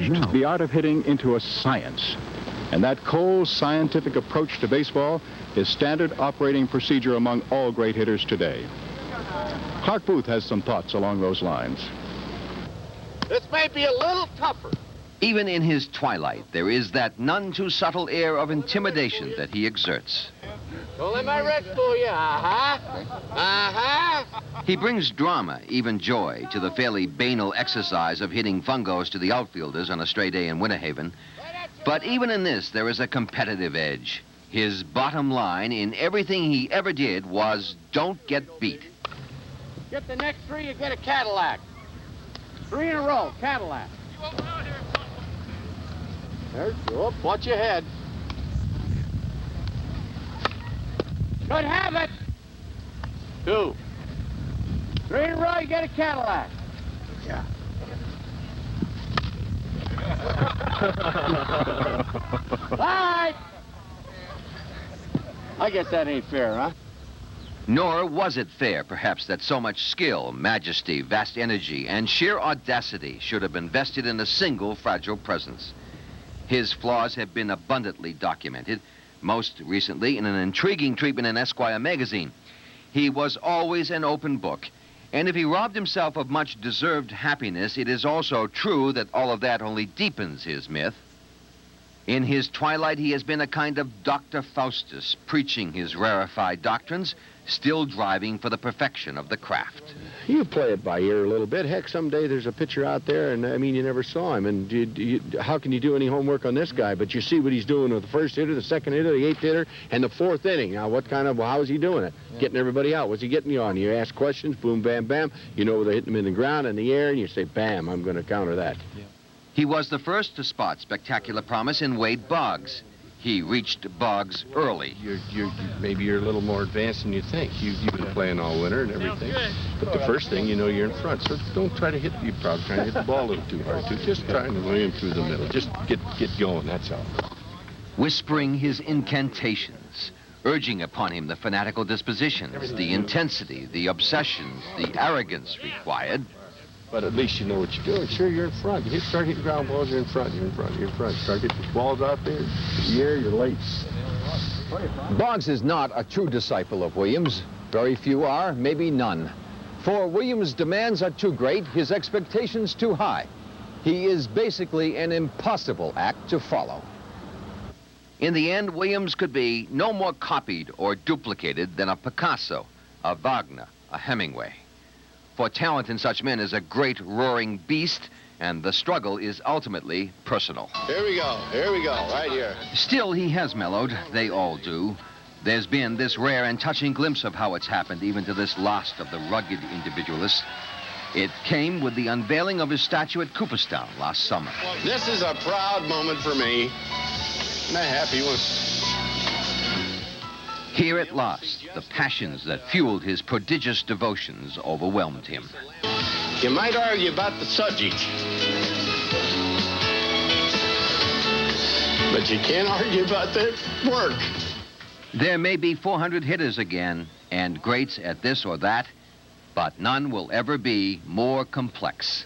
changed the art of hitting into a science. And that cold, scientific approach to baseball is standard operating procedure among all great hitters today. Clark Booth has some thoughts along those lines. This may be a little tougher. Even in his twilight, there is that none too subtle air of intimidation that he exerts. Don't let my wreck fool you. He brings drama, even joy, to the fairly banal exercise of hitting fungos to the outfielders on a stray day in Winter Haven. But even in this, there is a competitive edge. His bottom line in everything he ever did was, don't get beat. Get the next 3, you get a Cadillac. 3 in a row, Cadillac. There's, oh, watch your head. Could have it. 2. 3 in a row, you get a Cadillac. Yeah. All right. I guess that ain't fair, huh? Nor was it fair, perhaps, that so much skill, majesty, vast energy, and sheer audacity should have been vested in a single fragile presence. His flaws have been abundantly documented, most recently in an intriguing treatment in Esquire magazine. He was always an open book, and if he robbed himself of much deserved happiness, it is also true that all of that only deepens his myth. In his twilight, he has been a kind of Dr. Faustus, preaching his rarefied doctrines, still driving for the perfection of the craft. You play it by ear a little bit. Heck, someday there's a pitcher out there, and I mean, you never saw him. And how can you do any homework on this guy? But you see what he's doing with the first hitter, the second hitter, the 8th hitter, and the 4th inning. Now, how is he doing it? Yeah. Getting everybody out. What's he getting you on? You ask questions, boom, bam, bam. You know they're hitting him in the ground, in the air, and you say, bam, I'm going to counter that. Yeah. He was the first to spot spectacular promise in Wade Boggs. He reached Boggs early. Maybe you're a little more advanced than you think. You've been playing all winter and everything. But the first thing, you know you're in front. So don't try to hit, you're probably trying to hit the ball a little too hard, too. Just trying to lay him through the middle. Just get going, that's all. Whispering his incantations, urging upon him the fanatical dispositions, the intensity, the obsessions, the arrogance required. But at least you know what you're doing. Sure, you're in front. You start hitting ground balls, you're in front, you're in front, you're in front. Start hitting balls out there, you're late. Boggs is not a true disciple of Williams. Very few are, maybe none. For Williams' demands are too great, his expectations too high. He is basically an impossible act to follow. In the end, Williams could be no more copied or duplicated than a Picasso, a Wagner, a Hemingway. For talent in such men is a great roaring beast, and the struggle is ultimately personal. Here we go, right here. Still, he has mellowed. They all do. There's been this rare and touching glimpse of how it's happened, even to this last of the rugged individualists. It came with the unveiling of his statue at Cooperstown last summer. This is a proud moment for me, and a happy one. Here at last, the passions that fueled his prodigious devotions overwhelmed him. You might argue about the subject, but you can't argue about the work. There may be 400 hitters again, and greats at this or that, but none will ever be more complex.